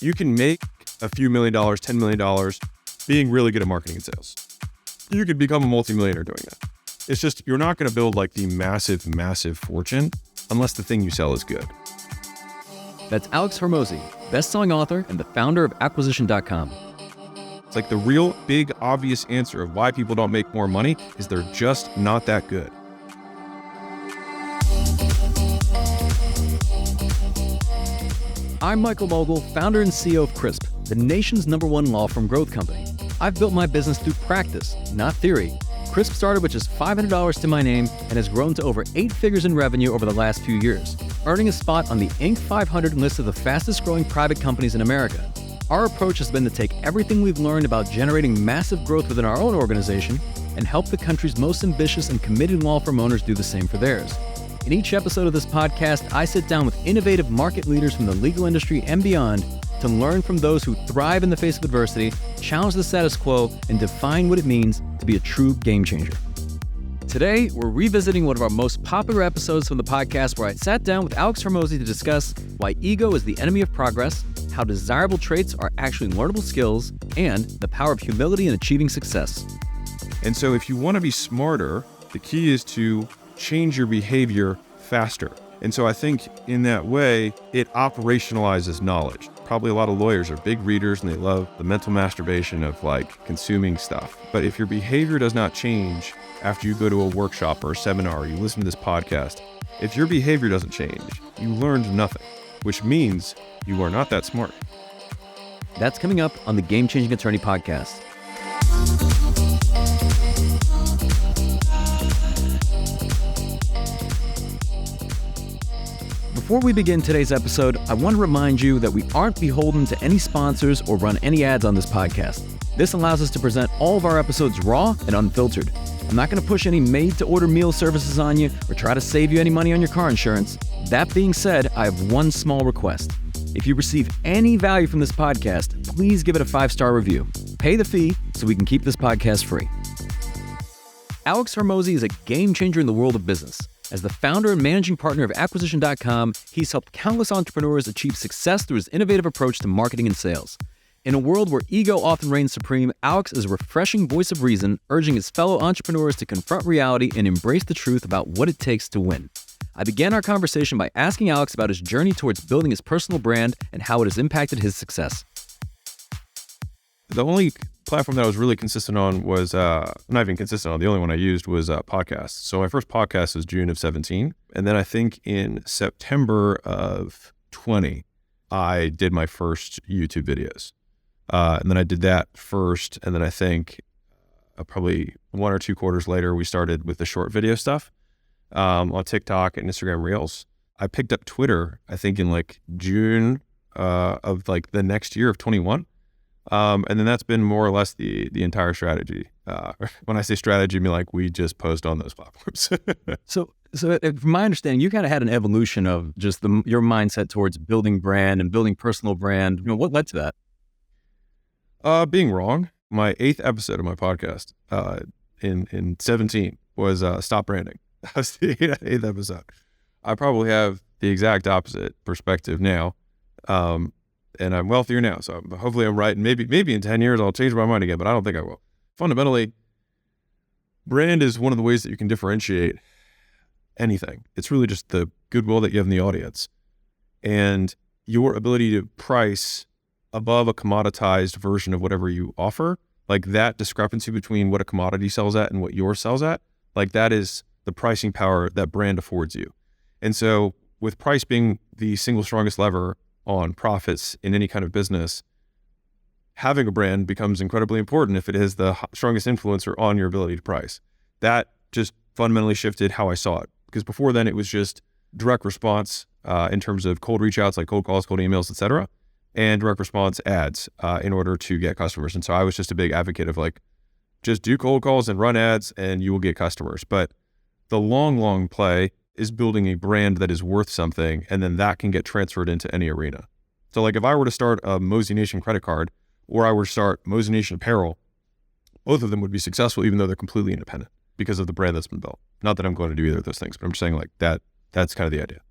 You can make a few $1 million, $10 million being really good at marketing and sales. You could become a multimillionaire doing that. It's just, you're not going to build like the massive, massive fortune unless the thing you sell is good. That's Alex Hormozi, best-selling author and the founder of Acquisition.com. It's like the real big obvious answer of why people don't make more money is they're just not that good. I'm Michael Mogill, founder and CEO of Crisp, the nation's #1 law firm growth company. I've built my business through practice, not theory. Crisp started with just $500 to my name and has grown to over 8 figures in revenue over the last few years, earning a spot on the Inc. 500 list of the fastest growing private companies in America. Our approach has been to take everything we've learned about generating massive growth within our own organization and help the country's most ambitious and committed law firm owners do the same for theirs. In each episode of this podcast, I sit down with innovative market leaders from the legal industry and beyond to learn from those who thrive in the face of adversity, challenge the status quo, and define what it means to be a true game changer. Today, we're revisiting one of our most popular episodes from the podcast where I sat down with Alex Hormozi to discuss why ego is the enemy of progress, how desirable traits are actually learnable skills, and the power of humility in achieving success. And so if you want to be smarter, the key is to change your behavior faster. And so I think in that way, it operationalizes knowledge. Probably a lot of lawyers are big readers and they love the mental masturbation of like consuming stuff. But if your behavior does not change after you go to a workshop or a seminar, or you listen to this podcast, if your behavior doesn't change, you learned nothing, which means you are not that smart. That's coming up on the Game Changing Attorney podcast. Before we begin today's episode, I want to remind you that we aren't beholden to any sponsors or run any ads on this podcast. This allows us to present all of our episodes raw and unfiltered. I'm not going to push any made-to-order meal services on you or try to save you any money on your car insurance. That being said, I have one small request. If you receive any value from this podcast, please give it a 5-star review. Pay the fee so we can keep this podcast free. Alex Hormozi is a game changer in the world of business. As the founder and managing partner of Acquisition.com, he's helped countless entrepreneurs achieve success through his innovative approach to marketing and sales. In a world where ego often reigns supreme, Alex is a refreshing voice of reason, urging his fellow entrepreneurs to confront reality and embrace the truth about what it takes to win. I began our conversation by asking Alex about his journey towards building his personal brand and how it has impacted his success. The only platform that I was really consistent on was, not even consistent on, the only one I used was podcasts. So my first podcast was June of 17. And then I think in September of 20, I did my first YouTube videos. And then I did that first. And then I think probably 1 or 2 quarters later, we started with the short video stuff on TikTok and Instagram Reels. I picked up Twitter, I think in like June of like the next year of 21. And then that's been more or less the entire strategy. When I say strategy, I mean like we just post on those platforms. So from my understanding, you kind of had an evolution of just your mindset towards building brand and building personal brand. You know, what led to that? Being wrong. My 8th episode of my podcast in 17 was Stop Branding. That was the 8th episode. I probably have the exact opposite perspective now. And I'm wealthier now, so hopefully I'm right. And maybe in 10 years I'll change my mind again, but I don't think I will. Fundamentally, brand is one of the ways that you can differentiate anything. It's really just the goodwill that you have in the audience and your ability to price above a commoditized version of whatever you offer. Like that discrepancy between what a commodity sells at and what yours sells at, like that is the pricing power that brand affords you. And so with price being the single strongest lever on profits in any kind of business, having a brand becomes incredibly important if it is the strongest influencer on your ability to price. That just fundamentally shifted how I saw it. Because before then it was just direct response in terms of cold reach outs like cold calls, cold emails, etc., and direct response ads in order to get customers. And so I was just a big advocate of like, just do cold calls and run ads and you will get customers. But the long play is building a brand that is worth something, and then that can get transferred into any arena. So like if I were to start a Mozi Nation credit card or I were to start Mozi Nation apparel, both of them would be successful even though they're completely independent because of the brand that's been built. Not that I'm going to do either of those things, but I'm just saying like that's kind of the idea.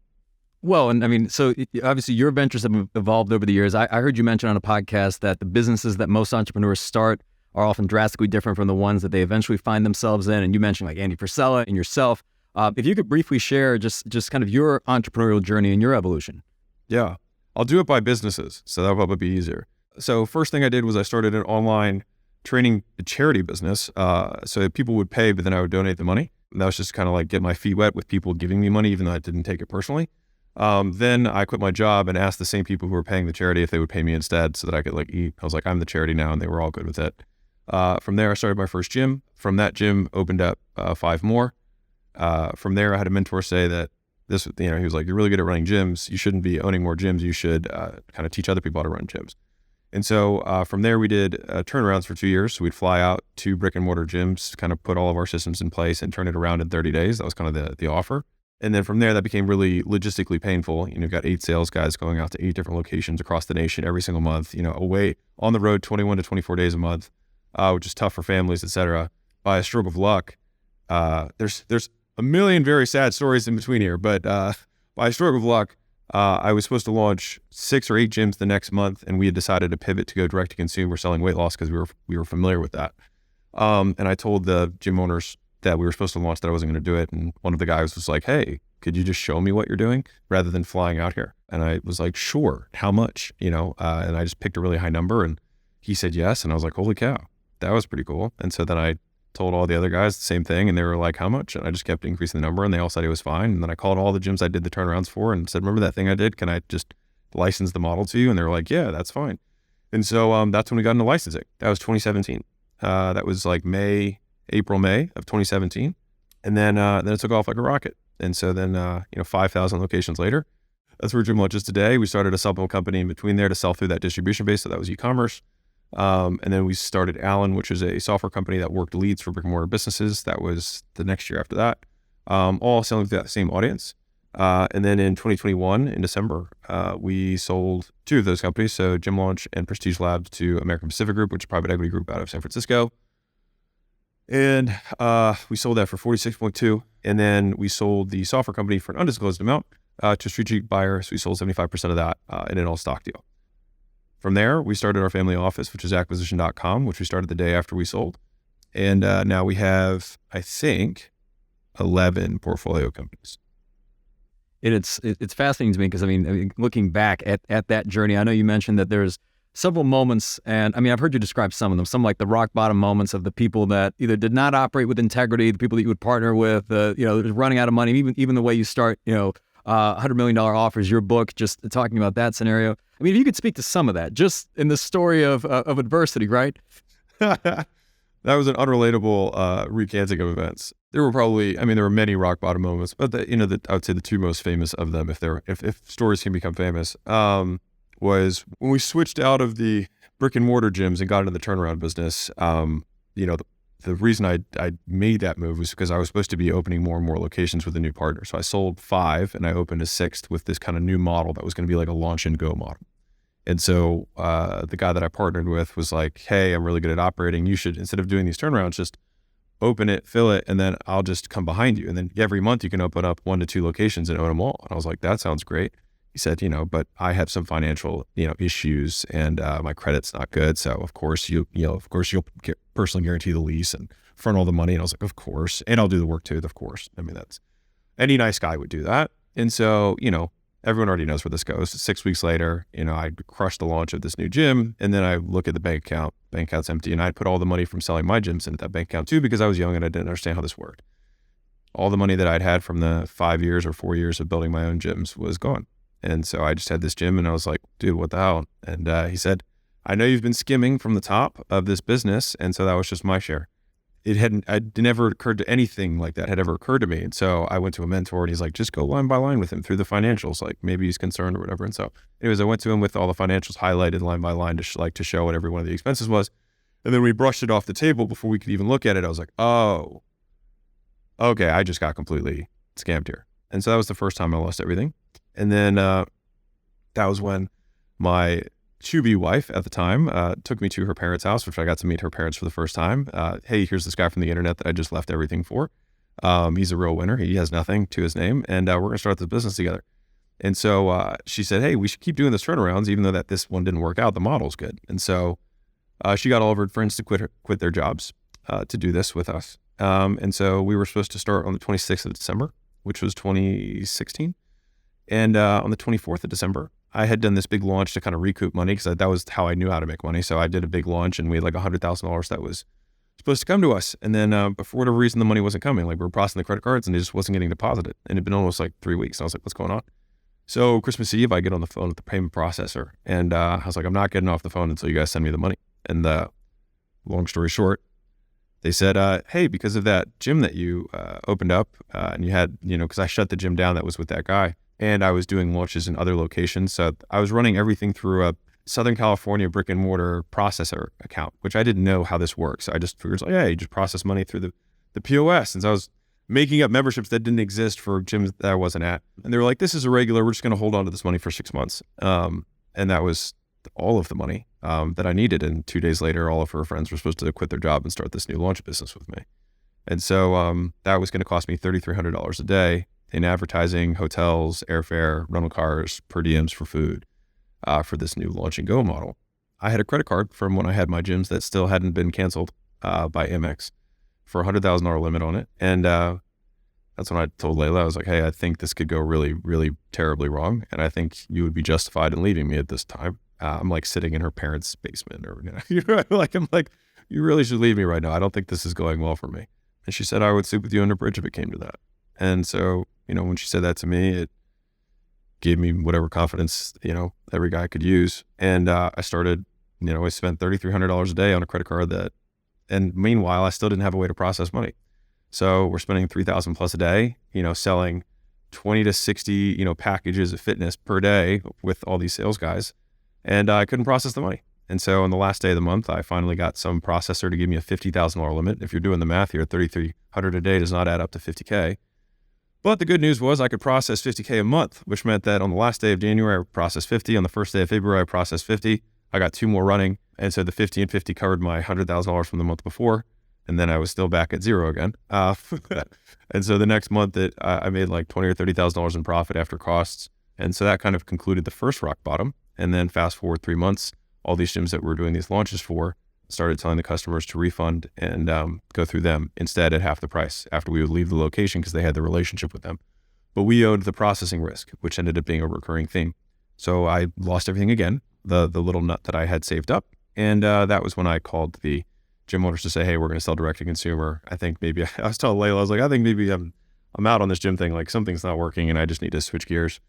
Well, and I mean, so obviously your ventures have evolved over the years. I heard you mention on a podcast that the businesses that most entrepreneurs start are often drastically different from the ones that they eventually find themselves in. And you mentioned like Andy Frisella and yourself. If you could briefly share just kind of your entrepreneurial journey and your evolution. Yeah, I'll do it by businesses, so that'll probably be easier. So first thing I did was I started an online training charity business. So people would pay, but then I would donate the money. And that was just kind of like get my feet wet with people giving me money, even though I didn't take it personally. Then I quit my job and asked the same people who were paying the charity if they would pay me instead so that I could like eat. I was like, I'm the charity now, and they were all good with it. From there, I started my first gym. From that gym, opened up 5 more. From there, I had a mentor say that this, he was like, you're really good at running gyms. You shouldn't be owning more gyms. You should kind of teach other people how to run gyms. And so from there, we did turnarounds for 2 years. So we'd fly out to brick and mortar gyms, kind of put all of our systems in place and turn it around in 30 days. That was kind of the offer. And then from there, that became really logistically painful. Got 8 sales guys going out to 8 different locations across the nation every single month, away on the road 21 to 24 days a month, which is tough for families, et cetera. By a stroke of luck, there's a million very sad stories in between here, but by a stroke of luck, I was supposed to launch 6 or 8 gyms the next month, and we had decided to pivot to go direct to consumer selling weight loss because we were familiar with that. And I told the gym owners that we were supposed to launch that I wasn't going to do it. And one of the guys was like, hey, could you just show me what you're doing rather than flying out here? And I was like, sure. How much? And I just picked a really high number, and he said yes. And I was like, holy cow, that was pretty cool. And so then I told all the other guys the same thing, and they were like, how much? And I just kept increasing the number, and they all said it was fine. And then I called all the gyms I did the turnarounds for and said, remember that thing I did? Can I just license the model to you? And they were like, yeah, that's fine. And so that's when we got into licensing. That was 2017. That was like April, May of 2017. And then it took off like a rocket. And so then, 5,000 locations later, that's where Gym Launch is today. We started a supplement company in between there to sell through that distribution base. So that was e-commerce. And then we started Allen, which is a software company that worked leads for brick and mortar businesses. That was the next year after that, all selling to that same audience. And then in 2021, in December, we sold 2 of those companies. So Gym Launch and Prestige Labs to American Pacific Group, which is a private equity group out of San Francisco. And we sold that for 46.2. And then we sold the software company for an undisclosed amount to a strategic buyer. So we sold 75% of that in an all-stock deal. From there, we started our family office, which is acquisition.com, which we started the day after we sold. And now we have, I think, 11 portfolio companies. And it's fascinating to me because, I mean, looking back at that journey, I know you mentioned that there's several moments, and I mean, I've heard you describe some of them, some like the rock bottom moments of the people that either did not operate with integrity, the people that you would partner with, running out of money, even the way you start, $100 million offers, your book, just talking about that scenario. I mean, if you could speak to some of that, just in the story of adversity, right? That was an unrelatable recanting of events. There were many rock bottom moments, but I would say the 2 most famous of them, if stories can become famous, was when we switched out of the brick and mortar gyms and got into the turnaround business. The reason I made that move was because I was supposed to be opening more and more locations with a new partner. So I sold 5 and I opened a 6th with this kind of new model that was going to be like a launch and go model. And so the guy that I partnered with was like, hey, I'm really good at operating. You should, instead of doing these turnarounds, just open it, fill it, and then I'll just come behind you. And then every month you can open up 1 to 2 locations and own them all. And I was like, that sounds great. He said, but I have some financial, issues, and my credit's not good. So of course you'll personally guarantee the lease and front all the money. And I was like, of course, and I'll do the work too. Of course. I mean, that's any nice guy would do that. And so, everyone already knows where this goes. 6 weeks later, I crushed the launch of this new gym, and then I look at the bank account. Bank account's empty, and I put all the money from selling my gyms into that bank account too because I was young and I didn't understand how this worked. All the money that I'd had from the 5 years or 4 years of building my own gyms was gone. And so I just had this gym, and I was like, dude, what the hell? And he said, I know you've been skimming from the top of this business. And so that was just my share. It never occurred to anything like that had ever occurred to me. And so I went to a mentor, and he's like, just go line by line with him through the financials. Like maybe he's concerned or whatever. And so anyways, I went to him with all the financials highlighted line by line to show what every one of the expenses was. And then we brushed it off the table before we could even look at it. I was like, oh, okay, I just got completely scammed here. And so that was the first time I lost everything. And then that was when my to-be wife at the time took me to her parents' house, which I got to meet her parents for the first time. Hey, here's this guy from the internet that I just left everything for. He's a real winner. He has nothing to his name, and we're going to start this business together. And so she said, hey, we should keep doing this turnarounds, even though that this one didn't work out. The model's good. And so she got all of her friends to quit their jobs to do this with us. And so we were supposed to start on the 26th of December, which was 2016. And on the 24th of December, I had done this big launch to kind of recoup money because that was how I knew how to make money. So I did a big launch and we had like $100,000 that was supposed to come to us. And then but for whatever reason, the money wasn't coming. Like we were processing the credit cards and it just wasn't getting deposited. And it'd been almost like 3 weeks. And I was like, what's going on? So Christmas Eve, I get on the phone with the payment processor and I was like, I'm not getting off the phone until you guys send me the money. And long story short, they said, hey, because of that gym that you opened up and you had, because I shut the gym down that was with that guy and I was doing launches in other locations. So I was running everything through a Southern California brick and mortar processor account, which I didn't know how this works. So I just figured, yeah, you just process money through the POS. And so I was making up memberships that didn't exist for gyms that I wasn't at. And they were like, this is irregular. We're just going to hold on to this money for 6 months. And that was all of the money that I needed. And 2 days later, all of her friends were supposed to quit their job and start this new launch business with me. And so that was going to cost me $3,300 a day in advertising, hotels, airfare, rental cars, per diems for food for this new launch and go model. I had a credit card from when I had my gyms that still hadn't been canceled by Amex for a $100,000 limit on it. And that's when I told Leila, I was like, hey, I think this could go really, really terribly wrong. And I think you would be justified in leaving me at this time. I'm like sitting in her parents' basement or, I'm like, you really should leave me right now. I don't think this is going well for me. And she said, I would sleep with you under a bridge if it came to that. And so, when she said that to me, it gave me whatever confidence, every guy could use. And I started, I spent $3,300 a day on a credit card and meanwhile, I still didn't have a way to process money. So we're spending $3,000 plus a day, selling 20 to 60, packages of fitness per day with all these sales guys. And I couldn't process the money. And so on the last day of the month, I finally got some processor to give me a $50,000 limit. If you're doing the math here, $3,300 a day does not add up to $50K. But the good news was I could process $50K a month, which meant that on the last day of January, I processed 50. On the first day of February, I processed 50. I got 2 more running. And so the 50 and 50 covered my $100,000 from the month before. And then I was still back at zero again. And so the next month I made like $20,000 or $30,000 in profit after costs. And so that kind of concluded the first rock bottom. And then fast forward 3 months, all these gyms that we're doing these launches for started telling the customers to refund and go through them instead at half the price after we would leave the location because they had the relationship with them. But we owed the processing risk, which ended up being a recurring theme. So I lost everything again, the little nut that I had saved up. And that was when I called the gym owners to say, hey, we're going to sell direct to consumer. I think maybe, I was telling Leila, I was like, I think maybe I'm out on this gym thing. Like something's not working and I just need to switch gears.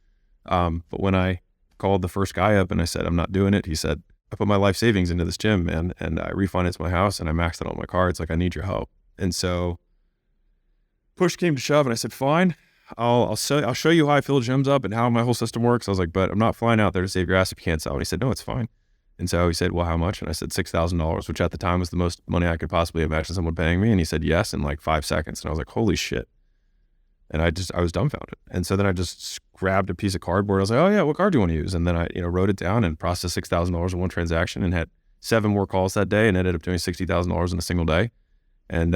But when I called the first guy up and I said, I'm not doing it. He said, I put my life savings into this gym, man, and I refinanced my house and I maxed it on my cards. Like, I need your help. And so push came to shove and I said, fine, I'll show you how I fill gyms up and how my whole system works. I was like, but I'm not flying out there to save your ass if you can't sell. And he said, no, it's fine. And so he said, well, how much? And I said, $6,000, which at the time was the most money I could possibly imagine someone paying me. And he said, yes, in like 5 seconds. And I was like, holy shit. And I was dumbfounded. And so then I just grabbed a piece of cardboard. I was like, oh yeah, what card do you want to use? And then I, wrote it down and processed $6,000 in one transaction and had 7 more calls that day and ended up doing $60,000 in a single day. And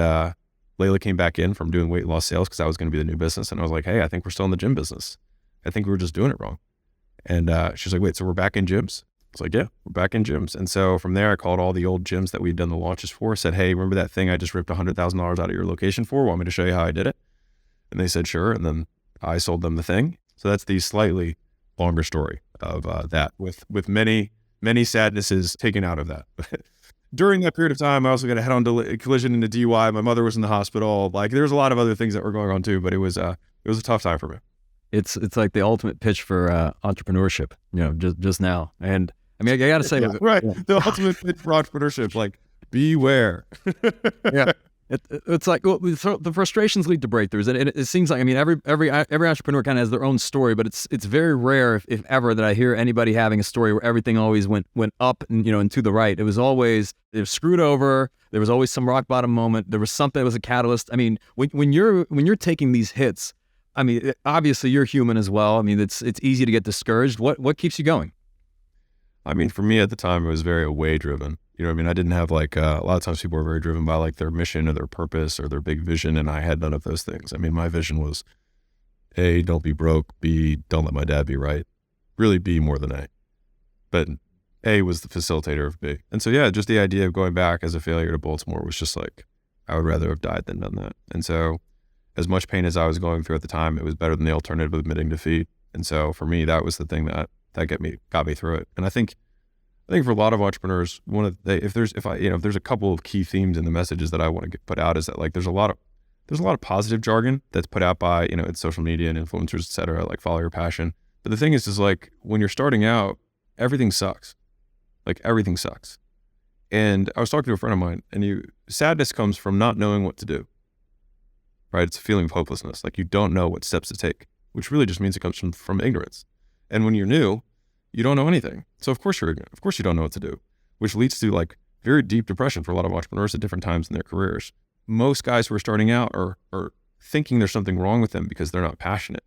Leila came back in from doing weight loss sales because that was going to be the new business. And I was like, hey, I think we're still in the gym business. I think we were just doing it wrong. And she's like, wait, so we're back in gyms? I was like, yeah, we're back in gyms. And so from there, I called all the old gyms that we'd done the launches for, said, hey, remember that thing I just ripped $100,000 out of your location for? Want me to show you how I did it? And they said, sure. And then I sold them the thing. So that's the slightly longer story of that with many, many sadnesses taken out of that. During that period of time, I also got a head-on collision into DUI. My mother was in the hospital. Like there's a lot of other things that were going on too, but it was a tough time for me. It's like the ultimate pitch for entrepreneurship, just now. And I mean, I got to say, right. Yeah. The ultimate pitch for entrepreneurship, like beware. Yeah. It's like, well, the frustrations lead to breakthroughs, and it seems like, I mean, every entrepreneur kind of has their own story, but it's very rare, if ever, that I hear anybody having a story where everything always went up and to the right. It was always, they were screwed over. There was always some rock bottom moment. There was something that was a catalyst. I mean, when you're taking these hits, I mean, obviously you're human as well. I mean, it's easy to get discouraged. What keeps you going? I mean, for me at the time, it was very away driven. I mean, I didn't have like, a lot of times people are very driven by like their mission or their purpose or their big vision. And I had none of those things. I mean, my vision was A, don't be broke. B, don't let my dad be right. Really B more than A. But A was the facilitator of B. And so, yeah, just the idea of going back as a failure to Baltimore was just like, I would rather have died than done that. And so as much pain as I was going through at the time, it was better than the alternative of admitting defeat. And so for me, that was the thing that got me through it. And I think for a lot of entrepreneurs, if there's a couple of key themes in the messages that I want to put out is that like, there's a lot of positive jargon that's put out by, it's social media and influencers, et cetera, like follow your passion. But the thing is like when you're starting out, everything sucks. Like everything sucks. And I was talking to a friend of mine, and sadness comes from not knowing what to do, right? It's a feeling of hopelessness. Like you don't know what steps to take, which really just means it comes from ignorance. And when you're new, you don't know anything. So of course you're ignorant. Of course you don't know what to do, which leads to like very deep depression for a lot of entrepreneurs at different times in their careers. Most guys who are starting out are thinking there's something wrong with them because they're not passionate.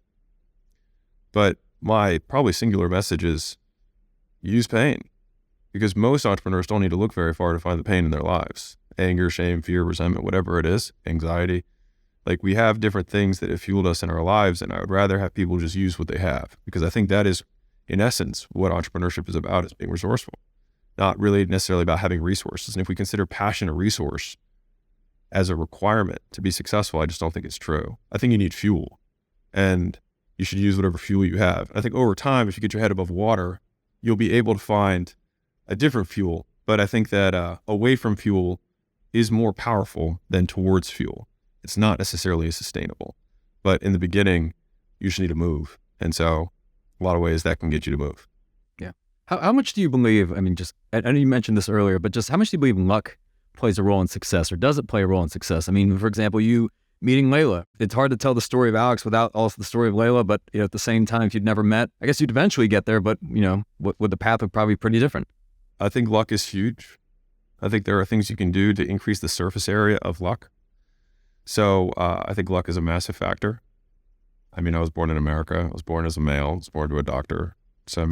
But my probably singular message is use pain, because most entrepreneurs don't need to look very far to find the pain in their lives. Anger, shame, fear, resentment, whatever it is, anxiety. Like we have different things that have fueled us in our lives, and I would rather have people just use what they have, because I think that is, in essence, what entrepreneurship is about, is being resourceful, not really necessarily about having resources. And if we consider passion a resource as a requirement to be successful, I just don't think it's true. I think you need fuel, and you should use whatever fuel you have. I think over time, if you get your head above water, you'll be able to find a different fuel. But I think that away from fuel is more powerful than towards fuel. It's not necessarily sustainable, but in the beginning, you just need to move. And so a lot of ways that can get you to move. Yeah. How much do you believe, I know you mentioned this earlier, but just how much do you believe luck plays a role in success, or does it play a role in success? I mean, for example, you meeting Leila, it's hard to tell the story of Alex without also the story of Leila, but at the same time, if you'd never met, I guess you'd eventually get there, but the path would probably be pretty different. I think luck is huge. I think there are things you can do to increase the surface area of luck. So I think luck is a massive factor. I was born in America. I was born as a male. I was born to a doctor. So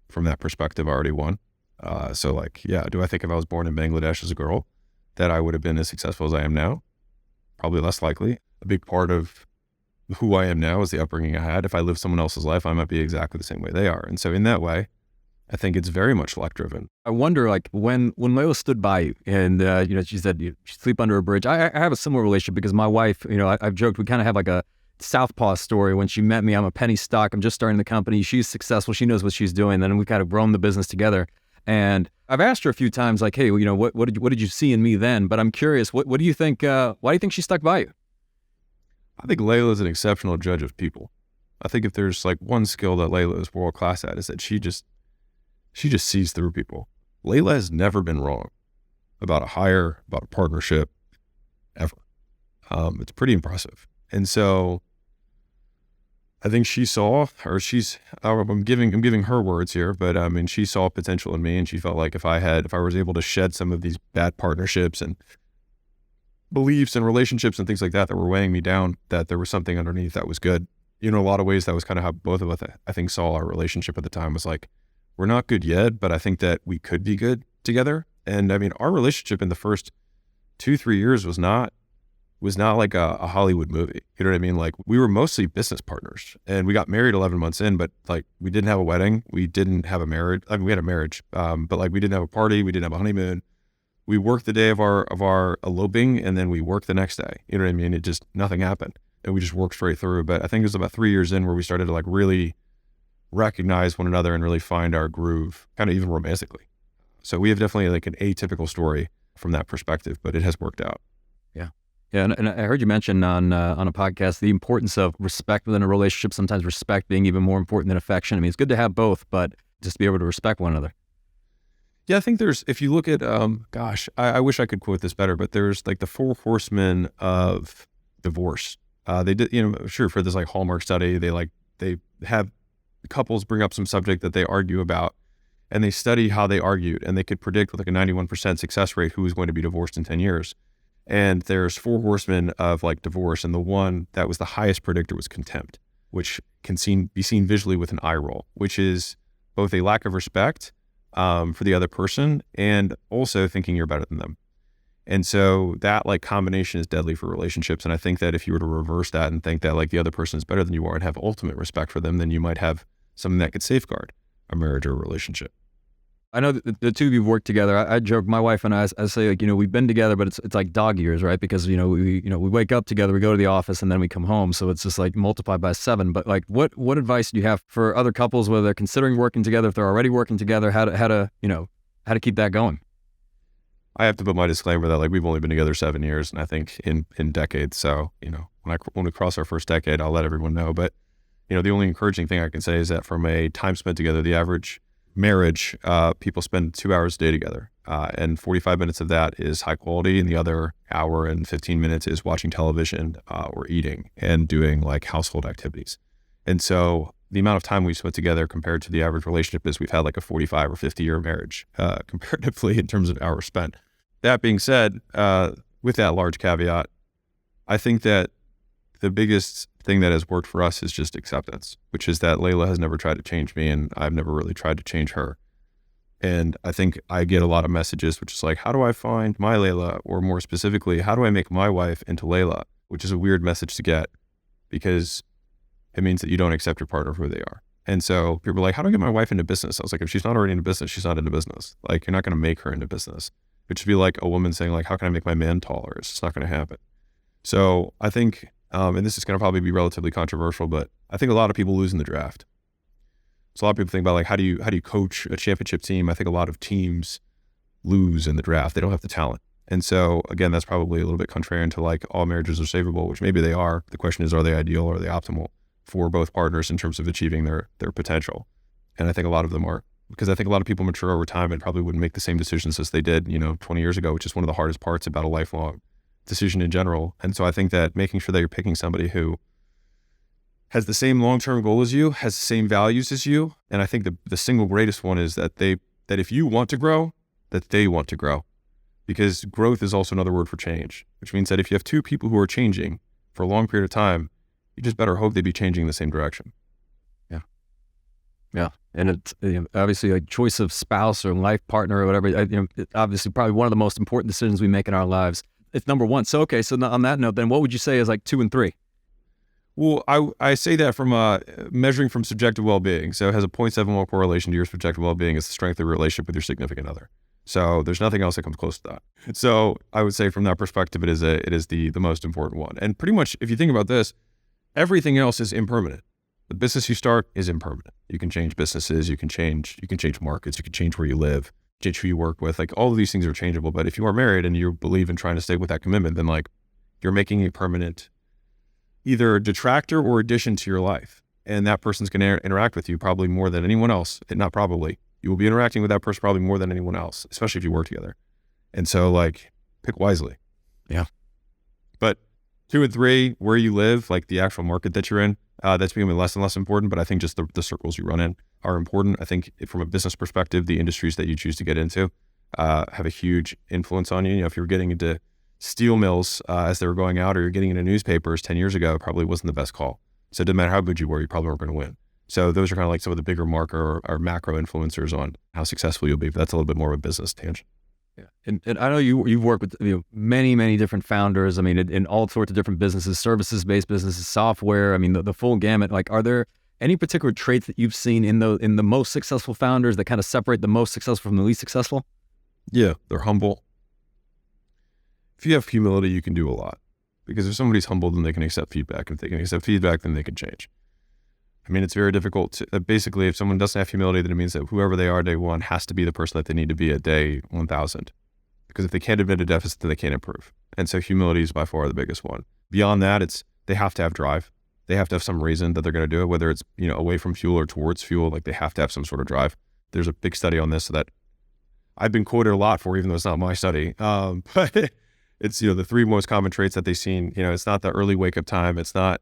from that perspective, I already won. Do I think if I was born in Bangladesh as a girl, that I would have been as successful as I am now? Probably less likely. A big part of who I am now is the upbringing I had. If I lived someone else's life, I might be exactly the same way they are. And so in that way, I think it's very much luck driven. I wonder, like when Leila stood by you and, she said you sleep under a bridge. I have a similar relationship because my wife, I've joked, we kind of have like a southpaw story. When she met me, I'm a penny stock. I'm just starting the company. She's successful. She knows what she's doing. Then we kind of grown the business together. And I've asked her a few times, like, hey, what did you see in me then? But I'm curious, what do you think, why do you think she stuck by you? I think Leila is an exceptional judge of people. I think if there's like one skill that Leila is world class at, is that she just sees through people. Leila has never been wrong about a hire, about a partnership, ever. It's pretty impressive. And so I think she saw, or I'm giving her words here, but she saw potential in me, and she felt like if I was able to shed some of these bad partnerships and beliefs and relationships and things like that were weighing me down, that there was something underneath that was good. In a lot of ways, that was kind of how both of us, I think, saw our relationship at the time, was like, we're not good yet, but I think that we could be good together. And our relationship in the first 2-3 years was not like a Hollywood movie. You know what I mean? Like we were mostly business partners, and we got married 11 months in, but like we didn't have a wedding. We didn't have a marriage. We had a marriage, but like we didn't have a party. We didn't have a honeymoon. We worked the day of our eloping, and then we worked the next day. You know what I mean? It just, nothing happened, and we just worked straight through. But I think it was about 3 years in where we started to like really recognize one another and really find our groove, kind of even romantically. So we have definitely like an atypical story from that perspective, but it has worked out. Yeah, and I heard you mention on a podcast the importance of respect within a relationship, sometimes respect being even more important than affection. It's good to have both, but just to be able to respect one another. Yeah, I think if you look at, I wish I could quote this better, but there's like the 4 horsemen of divorce. They did, sure, for this like Hallmark study, they have couples bring up some subject that they argue about, and they study how they argued, and they could predict with like a 91% success rate who was going to be divorced in 10 years. And there's 4 horsemen of like divorce, and the one that was the highest predictor was contempt, which can be seen visually with an eye roll, which is both a lack of respect for the other person and also thinking you're better than them. And so that like combination is deadly for relationships. And I think that if you were to reverse that and think that like the other person is better than you are and have ultimate respect for them, then you might have something that could safeguard a marriage or a relationship. I know that the two of you have worked together. I joke, my wife and I say, like, we've been together, but it's like dog years, right? Because, we wake up together, we go to the office, and then we come home. So it's just like multiplied by 7. But like, what advice do you have for other couples, whether they're considering working together, if they're already working together, how to keep that going? I have to put my disclaimer that like we've only been together 7 years, and I think in decades. So, when we cross our first decade, I'll let everyone know. But, the only encouraging thing I can say is that from a time spent together, the average marriage, people spend 2 hours a day together, and 45 minutes of that is high quality, and the other hour and 15 minutes is watching television or eating and doing like household activities. And so the amount of time we spent together compared to the average relationship is we've had like a 45 or 50 year marriage comparatively in terms of hours spent. That being said, with that large caveat, I think that the biggest thing that has worked for us is just acceptance, which is that Leila has never tried to change me and I've never really tried to change her. And I think I get a lot of messages, which is like, how do I find my Leila? Or more specifically, how do I make my wife into Leila? Which is a weird message to get because it means that you don't accept your partner for who they are. And so people are like, how do I get my wife into business? I was like, if she's not already into business, she's not into business. Like, you're not going to make her into business. It should be like a woman saying like, how can I make my man taller? It's just not going to happen. So I think, and this is going to probably be relatively controversial, but I think a lot of people lose in the draft. So a lot of people think about like, how do you coach a championship team? I think a lot of teams lose in the draft. They don't have the talent. And so again, that's probably a little bit contrarian to like all marriages are savable, which maybe they are. The question is, are they ideal or are they optimal for both partners in terms of achieving their potential? And I think a lot of them are, because I think a lot of people mature over time and probably wouldn't make the same decisions as they did, 20 years ago, which is one of the hardest parts about a lifelong decision in general. And so I think that making sure that you're picking somebody who has the same long-term goal as you, has the same values as you. And I think the single greatest one is that that if you want to grow, that they want to grow, because growth is also another word for change, which means that if you have two people who are changing for a long period of time, you just better hope they be changing in the same direction. Yeah. And it's obviously like choice of spouse or life partner or whatever, obviously probably one of the most important decisions we make in our lives. It's number one. So, okay. So on that note, then what would you say is like 2 and 3? Well, I say that from measuring from subjective well-being. So it has a 0.71 correlation to your subjective well-being is the strength of your relationship with your significant other. So there's nothing else that comes close to that. So I would say from that perspective, it is the most important one. And pretty much if you think about this, everything else is impermanent. The business you start is impermanent. You can change businesses, you can change markets, you can change where you live, change who you work with. Like all of these things are changeable. But if you are married and you believe in trying to stay with that commitment, then like you're making a permanent either detractor or addition to your life. And that person's going to interact with you probably more than anyone else. Not probably. You will be interacting with that person probably more than anyone else, especially if you work together. And so like pick wisely. Yeah. But 2 and 3, where you live, like the actual market that you're in, that's becoming less and less important. But I think just the circles you run in are important. I think from a business perspective, the industries that you choose to get into have a huge influence on you. If you're getting into steel mills as they were going out, or you're getting into newspapers 10 years ago, probably wasn't the best call. So it didn't matter how good you were, you probably weren't going to win. So those are kind of like some of the bigger marker or macro influencers on how successful you'll be. But that's a little bit more of a business tangent. Yeah. And I know you've worked with many, many different founders. I mean, in all sorts of different businesses, services-based businesses, software. I mean, the full gamut. Like, are there any particular traits that you've seen in the most successful founders that kind of separate the most successful from the least successful? Yeah, they're humble. If you have humility, you can do a lot. Because if somebody's humble, then they can accept feedback. If they can accept feedback, then they can change. I mean, it's very difficult to, basically, if someone doesn't have humility, then it means that whoever they are day one has to be the person that they need to be at day 1,000. Because if they can't admit a deficit, then they can't improve. And so humility is by far the biggest one. Beyond that, they have to have drive. They have to have some reason that they're going to do it, whether it's, away from fuel or towards fuel. Like they have to have some sort of drive. There's a big study on this that I've been quoted a lot for, even though it's not my study. But it's, the 3 most common traits that they've seen. It's not the early wake up time. It's not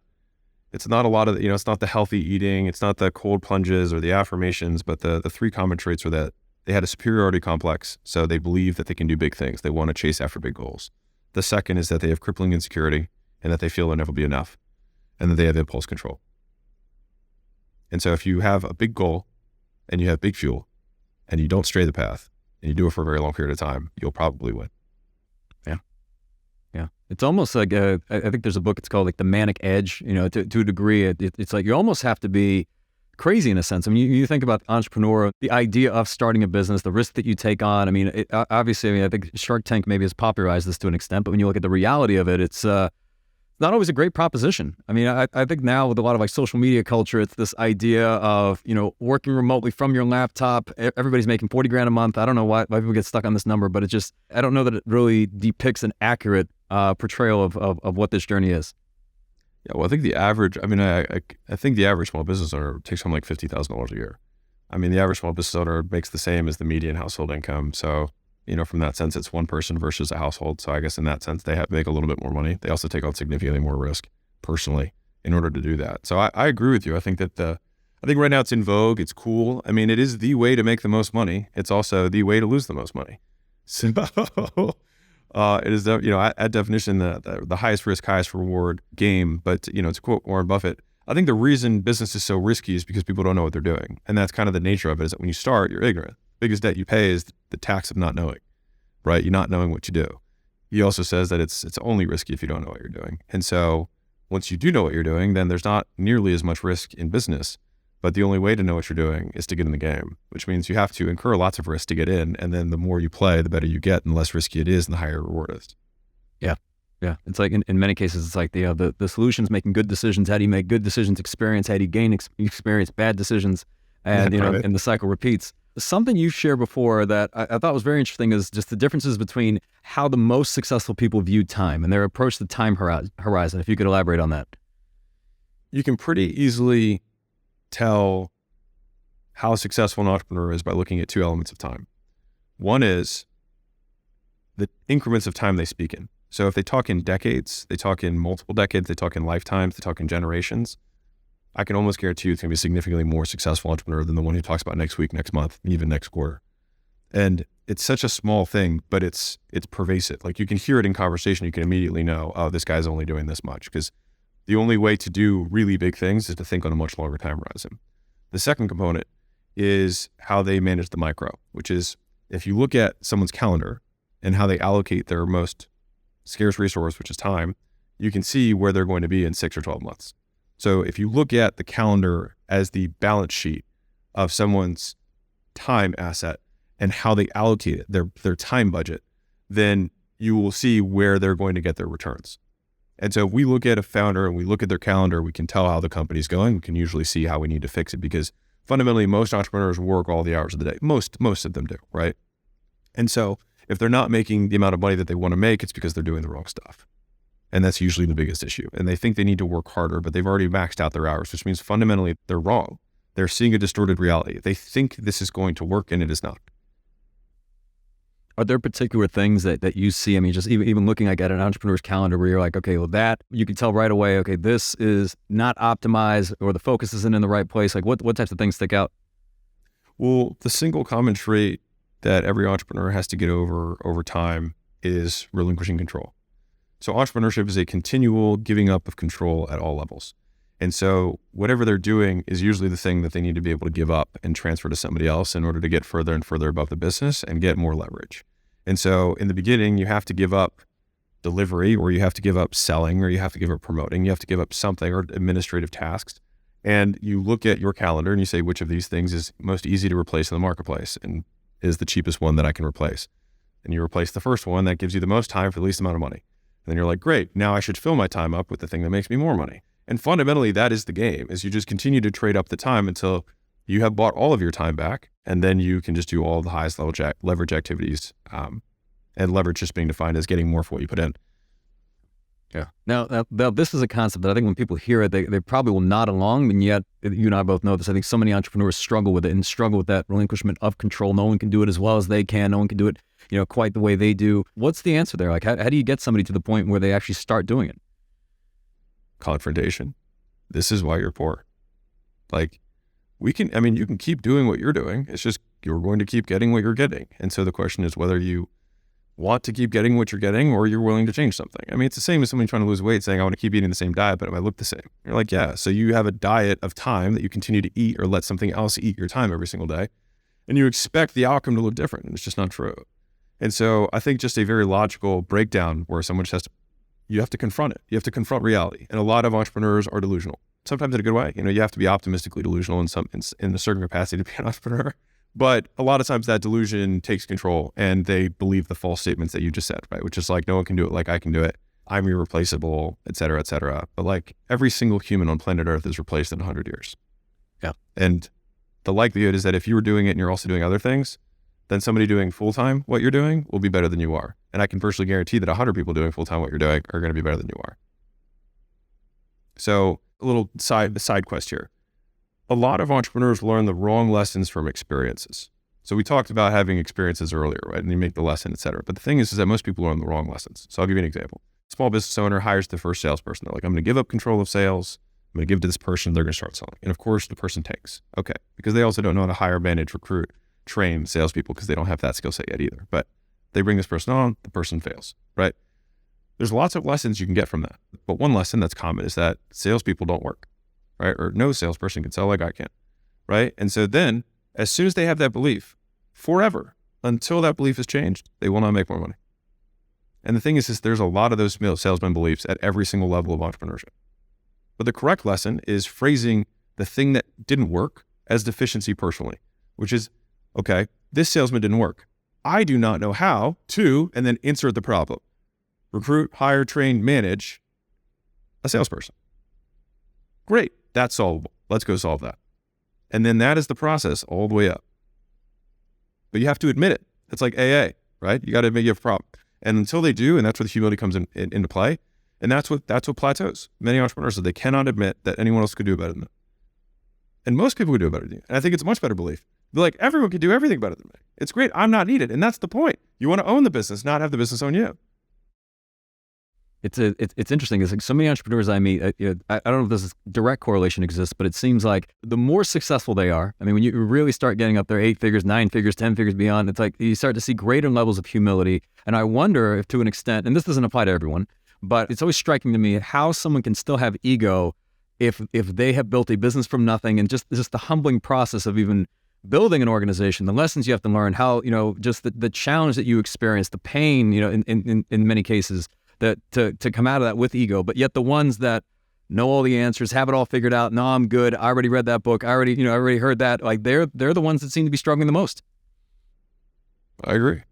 a lot of, it's not the healthy eating. It's not the cold plunges or the affirmations, but the 3 common traits are that they had a superiority complex. So they believe that they can do big things. They want to chase after big goals. The second is that they have crippling insecurity and that they feel they'll never be enough, and that they have impulse control. And so if you have a big goal and you have big fuel and you don't stray the path and you do it for a very long period of time, you'll probably win. Yeah. Yeah. It's almost like, I think there's a book, it's called like The Manic Edge, to a degree, it's like you almost have to be crazy in a sense. I mean, you think about the entrepreneur, the idea of starting a business, the risk that you take on. I mean, obviously, I think Shark Tank maybe has popularized this to an extent, but when you look at the reality of it, it's not always a great proposition. I mean, I think now with a lot of like social media culture, it's this idea of, working remotely from your laptop. Everybody's making 40 grand a month. I don't know why people get stuck on this number, but I don't know that it really depicts an accurate portrayal of what this journey is. Yeah, well, I think the average, I think the average small business owner takes home like $50,000 a year. I mean, the average small business owner makes the same as the median household income. So, from that sense, it's one person versus a household. So I guess in that sense, they have to make a little bit more money. They also take on significantly more risk personally in order to do that. So I agree with you. I think right now it's in vogue. It's cool. I mean, it is the way to make the most money. It's also the way to lose the most money. So it is, at definition, the highest risk, highest reward game. But, to quote Warren Buffett, I think the reason business is so risky is because people don't know what they're doing. And that's kind of the nature of it, is that when you start, you're ignorant. Biggest debt you pay is the tax of not knowing, right? You're not knowing what you do. He also says that it's only risky if you don't know what you're doing. And so once you do know what you're doing, then there's not nearly as much risk in business. But the only way to know what you're doing is to get in the game, which means you have to incur lots of risk to get in. And then the more you play, the better you get, and the less risky it is, and the higher reward is. Yeah. Yeah. It's like in many cases, it's like the solution's making good decisions. How do you make good decisions experience? How do you gain experience bad decisions? And, Right. and the cycle repeats. Something you've shared before that I thought was very interesting is just the differences between how the most successful people view time and their approach to time horizon. If you could elaborate on that. You can pretty easily tell how successful an entrepreneur is by looking at two elements of time. One is the increments of time they speak in. So if they talk in decades, they talk in multiple decades, they talk in lifetimes, they talk in generations, I can almost guarantee you it's going to be a significantly more successful entrepreneur than the one who talks about next week, next month, and even next quarter. And it's such a small thing, but it's pervasive. Like, you can hear it in conversation. You can immediately know, oh, this guy's only doing this much, because the only way to do really big things is to think on a much longer time horizon. The second component is how they manage the micro, which is if you look at someone's calendar and how they allocate their most scarce resource, which is time, you can see where they're going to be in 6 or 12 months. So if you look at the calendar as the balance sheet of someone's time asset and how they allocate it, their time budget, then you will see where they're going to get their returns. And so if we look at a founder and we look at their calendar, we can tell how the company's going. We can usually see how we need to fix it, because fundamentally most entrepreneurs work all the hours of the day. Most of them do, right? And so if they're not making the amount of money that they want to make, it's because they're doing the wrong stuff. And that's usually the biggest issue. And they think they need to work harder, but they've already maxed out their hours, which means fundamentally they're wrong. They're seeing a distorted reality. They think this is going to work, and it is not. Are there particular things that you see? I mean, just even looking like at an entrepreneur's calendar where you're like, okay, well, that you can tell right away, okay, this is not optimized, or the focus isn't in the right place. Like, what types of things stick out? Well, the single common trait that every entrepreneur has to get over time is relinquishing control. So entrepreneurship is a continual giving up of control at all levels. And so whatever they're doing is usually the thing that they need to be able to give up and transfer to somebody else in order to get further and further above the business and get more leverage. And so in the beginning, you have to give up delivery, or you have to give up selling, or you have to give up promoting. You have to give up something, or administrative tasks. And you look at your calendar and you say, which of these things is most easy to replace in the marketplace and is the cheapest one that I can replace? And you replace the first one that gives you the most time for the least amount of money. And then you're like, great, now I should fill my time up with the thing that makes me more money. And fundamentally, that is the game, is you just continue to trade up the time until you have bought all of your time back. And then you can just do all the highest level leverage activities. And leverage just being defined as getting more for what you put in. Yeah. Now, this is a concept that I think when people hear it, they probably will nod along. And yet, you and I both know this. I think so many entrepreneurs struggle with it and struggle with that relinquishment of control. No one can do it as well as they can. No one can do it, quite the way they do. What's the answer there? Like, how do you get somebody to the point where they actually start doing it? Confrontation. This is why you're poor. Like, you can keep doing what you're doing. It's just you're going to keep getting what you're getting. And so the question is whether you want to keep getting what you're getting, or you're willing to change something. I mean, it's the same as somebody trying to lose weight saying, I want to keep eating the same diet, but it might look the same. You're like, yeah, so you have a diet of time that you continue to eat, or let something else eat your time every single day, and you expect the outcome to look different, and it's just not true. And so I think just a very logical breakdown where someone just has to you have to confront it. You have to confront reality. And a lot of entrepreneurs are delusional, sometimes in a good way. You have to be optimistically delusional in a certain capacity to be an entrepreneur. But a lot of times that delusion takes control and they believe the false statements that you just said, right? Which is like, no one can do it like I can do it. I'm irreplaceable, et cetera, et cetera. But like every single human on planet Earth is replaced in 100 years. Yeah. And the likelihood is that if you were doing it and you're also doing other things, then somebody doing full-time what you're doing will be better than you are. And I can virtually guarantee that 100 people doing full-time what you're doing are going to be better than you are. So a little side quest here. A lot of entrepreneurs learn the wrong lessons from experiences. So we talked about having experiences earlier, right? And you make the lesson, et cetera. But the thing is that most people learn the wrong lessons. So I'll give you an example. Small business owner hires the first salesperson. They're like, I'm going to give up control of sales. I'm going to give it to this person. They're going to start selling. And of course, the person tanks. Okay. Because they also don't know how to hire, manage, recruit, train salespeople because they don't have that skill set yet either. But they bring this person on, the person fails, right? There's lots of lessons you can get from that. But one lesson that's common is that salespeople don't work, right? Or no salesperson can sell like I can, right? And so then as soon as they have that belief, forever, until that belief is changed, they will not make more money. And the thing is there's a lot of those salesman beliefs at every single level of entrepreneurship. But the correct lesson is phrasing the thing that didn't work as deficiency personally, which is, okay, this salesman didn't work. I do not know how to, and then insert the problem. Recruit, hire, train, manage a salesperson. Great, that's solvable. Let's go solve that. And then that is the process all the way up. But you have to admit it. It's like AA, right? You got to admit you have a problem. And until they do, and that's where the humility comes into play, and that's what plateaus. Many entrepreneurs, they cannot admit that anyone else could do it better than them. And most people could do it better than you. And I think it's a much better belief. They're like, everyone can do everything better than me. It's great. I'm not needed. And that's the point. You want to own the business, not have the business own you. It's interesting. It's like so many entrepreneurs I meet, I don't know if this direct correlation exists, but it seems like the more successful they are, I mean, when you really start getting up there 8 figures, 9 figures, 10 figures beyond, it's like you start to see greater levels of humility. And I wonder if to an extent, and this doesn't apply to everyone, but it's always striking to me how someone can still have ego if they have built a business from nothing, and just the humbling process of even building an organization, the lessons you have to learn, how, just the challenge that you experience, the pain, in many cases, that to come out of that with ego, but yet the ones that know all the answers, have it all figured out, no, I'm good, I already read that book, I already heard that, like they're the ones that seem to be struggling the most. I agree.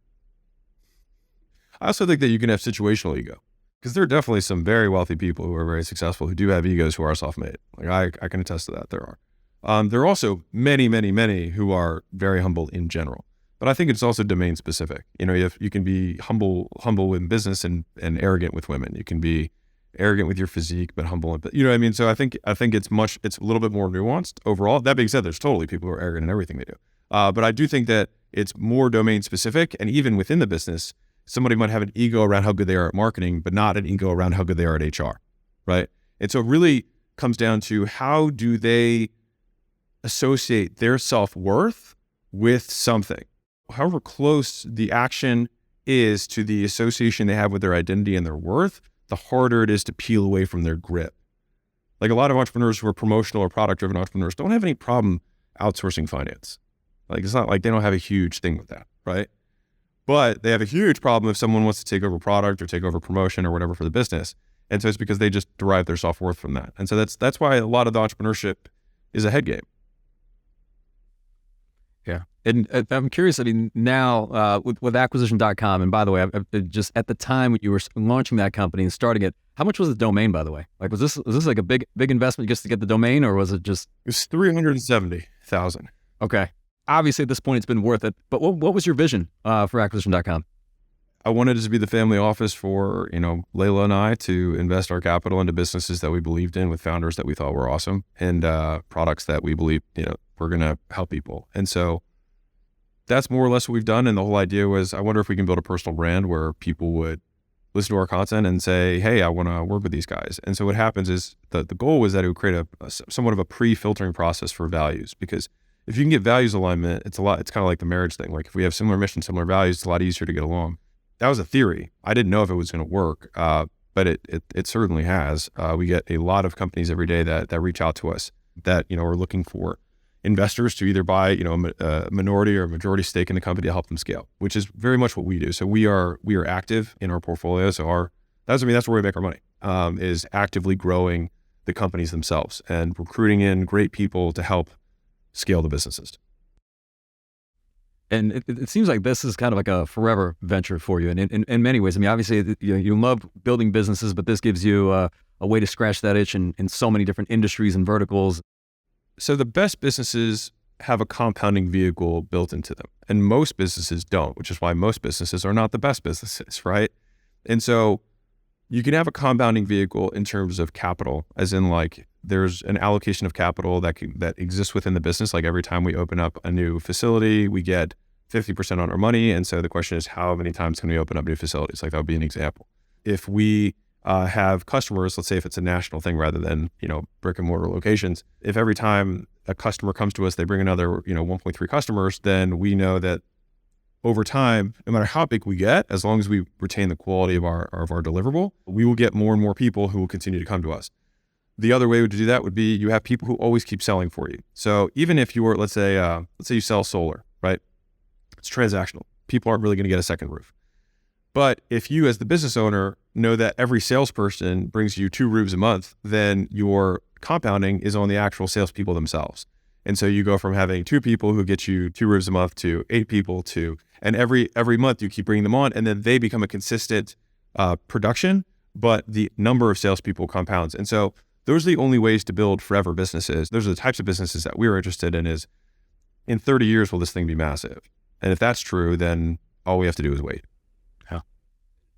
I also think that you can have situational ego, because there are definitely some very wealthy people who are very successful who do have egos who are self-made. Like I can attest to that. There are. There are also many, many, many who are very humble in general. But I think it's also domain specific. You can be humble in business and arrogant with women. You can be arrogant with your physique, but humble. You know what I mean? So I think it's a little bit more nuanced overall. That being said, there's totally people who are arrogant in everything they do. But I do think that it's more domain specific. And even within the business, somebody might have an ego around how good they are at marketing, but not an ego around how good they are at HR, right? And so it really comes down to how do they associate their self-worth with something. However close the action is to the association they have with their identity and their worth, the harder it is to peel away from their grip. Like a lot of entrepreneurs who are promotional or product-driven entrepreneurs don't have any problem outsourcing finance. Like it's not like they don't have a huge thing with that, right? But they have a huge problem if someone wants to take over product or take over promotion or whatever for the business. And so it's because they just derive their self-worth from that. And so that's why a lot of the entrepreneurship is a head game. Yeah. And I'm curious, I mean, now with acquisition.com, and by the way, just at the time when you were launching that company and starting it, how much was the domain, by the way? Like, was this like a big investment just to get the domain, or was it just? It was $370,000. Okay. Obviously at this point it's been worth it, but what was your vision for acquisition.com? I wanted it to be the family office for, Leila and I to invest our capital into businesses that we believed in with founders that we thought were awesome and products that we believe, we're going to help people. And so that's more or less what we've done. And the whole idea was, I wonder if we can build a personal brand where people would listen to our content and say, hey, I want to work with these guys. And so what happens is the goal was that it would create a somewhat of a pre-filtering process for values, because if you can get values alignment, it's kind of like the marriage thing. Like if we have similar mission, similar values, it's a lot easier to get along. That was a theory. I didn't know if it was going to work, but it certainly has. We get a lot of companies every day that reach out to us that, are looking for investors to either buy, a minority or a majority stake in the company to help them scale, which is very much what we do. So we are active in our portfolio. So That's where we make our money, is actively growing the companies themselves and recruiting in great people to help scale the businesses. And it seems like this is kind of like a forever venture for you. And in many ways, I mean, obviously you love building businesses, but this gives you a way to scratch that itch in so many different industries and verticals. So the best businesses have a compounding vehicle built into them, and most businesses don't, which is why most businesses are not the best businesses, right? And so you can have a compounding vehicle in terms of capital, as in like there's an allocation of capital that exists within the business. Like every time we open up a new facility, we get 50% on our money. And so the question is, how many times can we open up new facilities? Like that would be an example. If we have customers, let's say if it's a national thing rather than, brick and mortar locations, if every time a customer comes to us, they bring another, 1.3 customers, then we know that over time, no matter how big we get, as long as we retain the quality of our deliverable, we will get more and more people who will continue to come to us. The other way to do that would be you have people who always keep selling for you. So even if you were, let's say you sell solar, right? It's transactional. People aren't really going to get a second roof. But if you as the business owner know that every salesperson brings you 2 roofs a month, then your compounding is on the actual salespeople themselves. And so you go from having 2 people who get you 2 roofs a month to 8 people and every month you keep bringing them on, and then they become a consistent production, but the number of salespeople compounds. And so those are the only ways to build forever businesses. Those are the types of businesses that we're interested in. Is in 30 years, will this thing be massive? And if that's true, then all we have to do is wait. Yeah.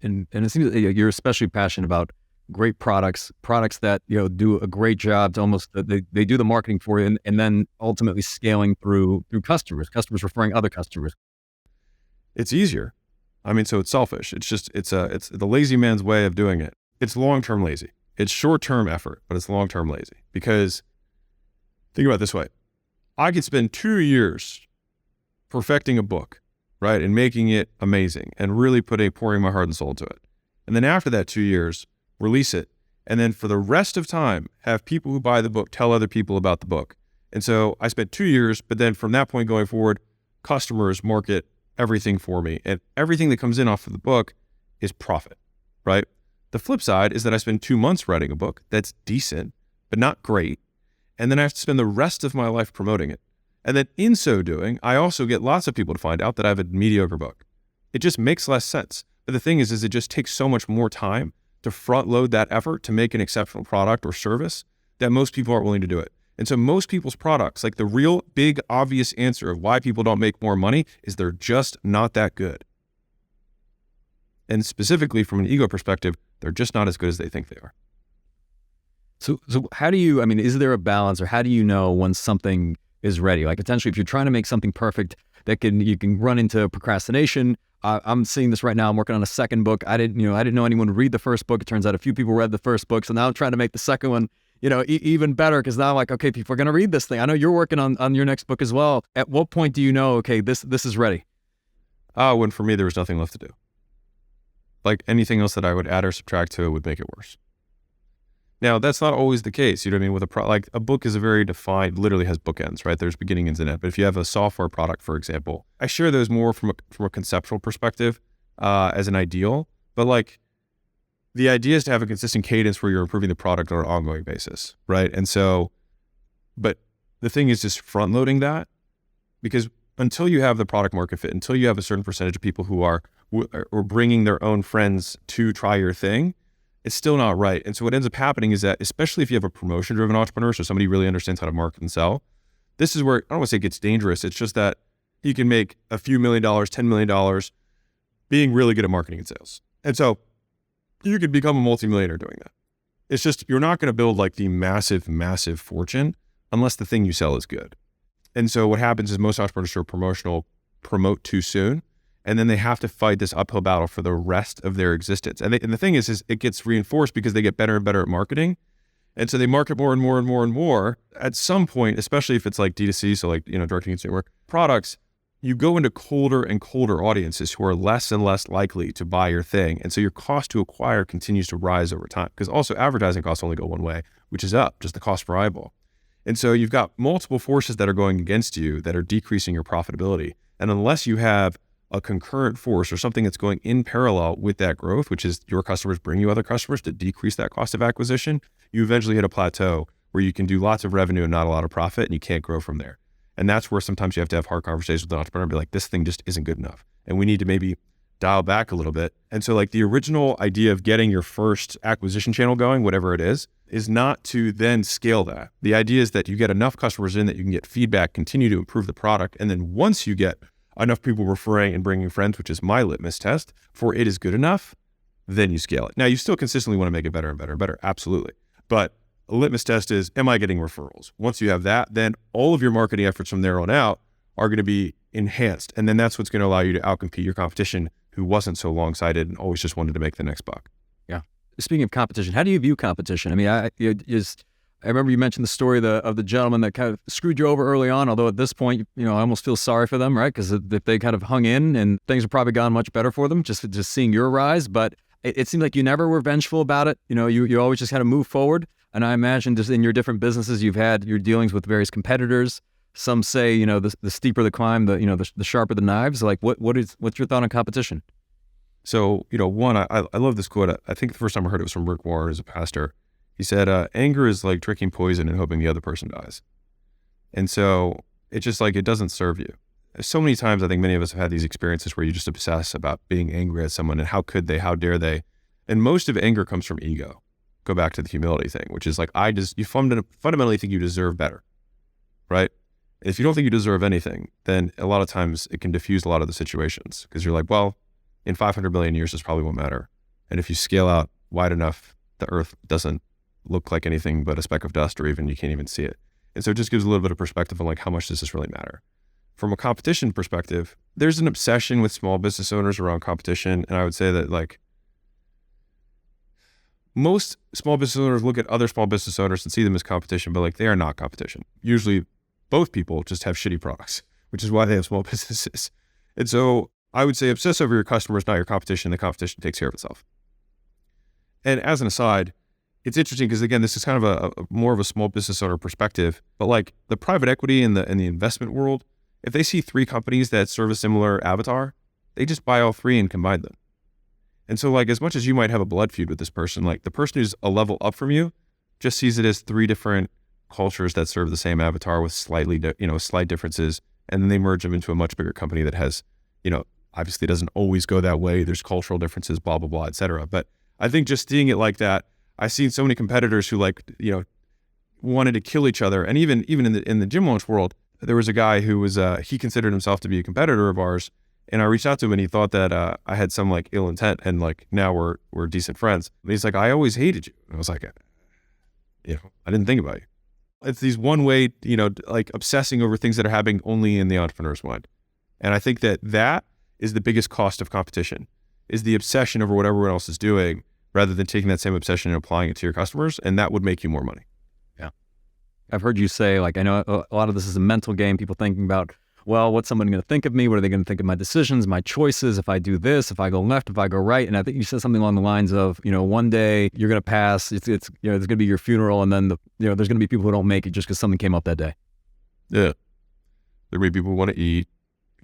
And it seems like you're especially passionate about great products that, do a great job to almost, they do the marketing for you and then ultimately scaling through customers referring other customers. It's easier. I mean, so it's selfish. It's the lazy man's way of doing it. It's long-term lazy. It's short-term effort, but it's long-term lazy. Because think about it this way. I could spend 2 years perfecting a book, right? And making it amazing and really pouring my heart and soul into it. And then after that 2 years, release it. And then for the rest of time, have people who buy the book tell other people about the book. And so I spent 2 years, but then from that point going forward, customers market everything for me. And everything that comes in off of the book is profit, right? The flip side is that I spend 2 months writing a book that's decent, but not great. And then I have to spend the rest of my life promoting it. And then in so doing, I also get lots of people to find out that I have a mediocre book. It just makes less sense. But the thing is it just takes so much more time to front load that effort to make an exceptional product or service that most people aren't willing to do it. And so most people's products, like the real big obvious answer of why people don't make more money is they're just not that good. And specifically from an ego perspective, they're just not as good as they think they are. So how do you, is there a balance, or how do you know when something is ready? Like potentially if you're trying to make something perfect, you can run into procrastination. I'm seeing this right now. I'm working on a second book. I didn't know anyone would read the first book. It turns out a few people read the first book. So now I'm trying to make the second one, even better, because now I'm like, okay, people are going to read this thing. I know you're working on your next book as well. At what point do you know, okay, this is ready? When for me, there was nothing left to do. Like anything else that I would add or subtract to it would make it worse. Now, that's not always the case. You know what I mean? With like a book is a very defined, literally has bookends, right? There's beginning, ends, and end. But if you have a software product, for example, I share those more from a conceptual perspective as an ideal. But like the idea is to have a consistent cadence where you're improving the product on an ongoing basis, right? And so, but the thing is just front loading that, because until you have the product market fit, until you have a certain percentage of people who are bringing their own friends to try your thing, it's still not right. And so what ends up happening is that, especially if you have a promotion-driven entrepreneur, so somebody who really understands how to market and sell, this is where, I don't want to say it gets dangerous. It's just that you can make a few $1 million, $10 million being really good at marketing and sales. And so you could become a multimillionaire doing that. It's just, you're not going to build like the massive, massive fortune unless the thing you sell is good. And so what happens is most entrepreneurs are promote too soon. And then they have to fight this uphill battle for the rest of their existence. And the thing is it gets reinforced because they get better and better at marketing. And so they market more and more and more and more. At some point, especially if it's like D2C, so like, direct to consumer products, you go into colder and colder audiences who are less and less likely to buy your thing. And so your cost to acquire continues to rise over time, because also advertising costs only go one way, which is up, just the cost per eyeball. And so you've got multiple forces that are going against you that are decreasing your profitability. And unless you have a concurrent force or something that's going in parallel with that growth, which is your customers bring you other customers to decrease that cost of acquisition, you eventually hit a plateau where you can do lots of revenue and not a lot of profit, and you can't grow from there. And that's where sometimes you have to have hard conversations with an entrepreneur and be like, this thing just isn't good enough. And we need to maybe dial back a little bit. And so like the original idea of getting your first acquisition channel going, whatever it is not to then scale that. The idea is that you get enough customers in that you can get feedback, continue to improve the product. And then once you get enough people referring and bringing friends, which is my litmus test for it is good enough, then you scale it. Now you still consistently want to make it better and better and better. Absolutely. But a litmus test is, am I getting referrals? Once you have that, then all of your marketing efforts from there on out are going to be enhanced. And then that's what's going to allow you to outcompete your competition who wasn't so long-sighted and always just wanted to make the next buck. Yeah. Speaking of competition, how do you view competition? I mean, I remember you mentioned the story of the gentleman that kind of screwed you over early on, although at this point, I almost feel sorry for them, right? Because if they kind of hung in and things have probably gone much better for them, just seeing your rise. But it seemed like you never were vengeful about it. You always just had to move forward. And I imagine just in your different businesses, you've had your dealings with various competitors. Some say, the steeper the climb, the sharper the knives. Like, what's your thought on competition? So, one, I love this quote. I think the first time I heard it was from Rick Warren as a pastor. He said, anger is like drinking poison and hoping the other person dies. And so it's just like, it doesn't serve you. So many times, I think many of us have had these experiences where you just obsess about being angry at someone and how could they, how dare they? And most of anger comes from ego. Go back to the humility thing, which is like, you fundamentally think you deserve better, right? If you don't think you deserve anything, then a lot of times it can diffuse a lot of the situations because you're like, well, in 500 million years, this probably won't matter. And if you scale out wide enough, the earth doesn't look like anything but a speck of dust, or even you can't even see it. And so it just gives a little bit of perspective on like, how much does this really matter? From a competition perspective, there's an obsession with small business owners around competition. And I would say that like most small business owners look at other small business owners and see them as competition, but like they are not competition. Usually both people just have shitty products, which is why they have small businesses. And so I would say obsess over your customers, not your competition. The competition takes care of itself. And as an aside, it's interesting because again, this is kind of a more of a small business owner perspective, but like the private equity and the investment world, if they see 3 companies that serve a similar avatar, they just buy all 3 and combine them. And so like, as much as you might have a blood feud with this person, like the person who's a level up from you just sees it as 3 different cultures that serve the same avatar with slightly, slight differences. And then they merge them into a much bigger company that has, obviously doesn't always go that way. There's cultural differences, blah, blah, blah, et cetera. But I think just seeing it like that, I've seen so many competitors who wanted to kill each other. And even in the gym launch world, there was a guy who was, he considered himself to be a competitor of ours. And I reached out to him and he thought that I had some like ill intent and like now we're decent friends. And he's like, I always hated you. And I was like, I didn't think about you. It's these one way, like obsessing over things that are happening only in the entrepreneur's mind. And I think that is the biggest cost of competition, is the obsession over what everyone else is doing rather than taking that same obsession and applying it to your customers. And that would make you more money. Yeah. I've heard you say, like, I know a lot of this is a mental game, people thinking about, well, what's someone going to think of me? What are they going to think of my decisions, my choices? If I do this, if I go left, if I go right. And I think you said something along the lines of, one day you're going to pass, it's there's going to be your funeral. And then there's going to be people who don't make it just because something came up that day. Yeah. There'll be people who want to eat,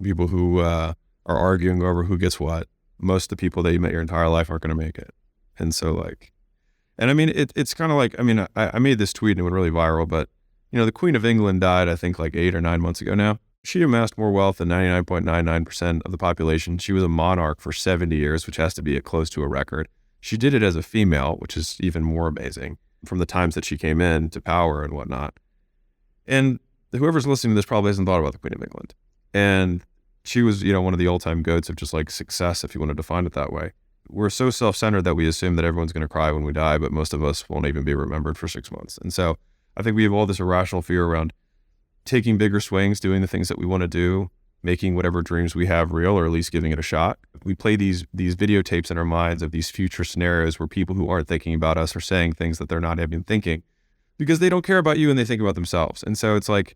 people who are arguing over who gets what. Most of the people that you met your entire life aren't going to make it. And so like, and I mean, it's kind of like, I made this tweet and it went really viral, but the Queen of England died, I think like 8 or 9 months ago now. She amassed more wealth than 99.99% of the population. She was a monarch for 70 years, which has to be close to a record. She did it as a female, which is even more amazing from the times that she came in to power and whatnot. And whoever's listening to this probably hasn't thought about the Queen of England. And she was, one of the all-time goats of just like success, if you want to define it that way. We're so self-centered that we assume that everyone's going to cry when we die, but most of us won't even be remembered for 6 months. And so I think we have all this irrational fear around taking bigger swings, doing the things that we want to do, making whatever dreams we have real, or at least giving it a shot. We play these videotapes in our minds of these future scenarios where people who aren't thinking about us are saying things that they're not even thinking because they don't care about you and they think about themselves. And so it's like,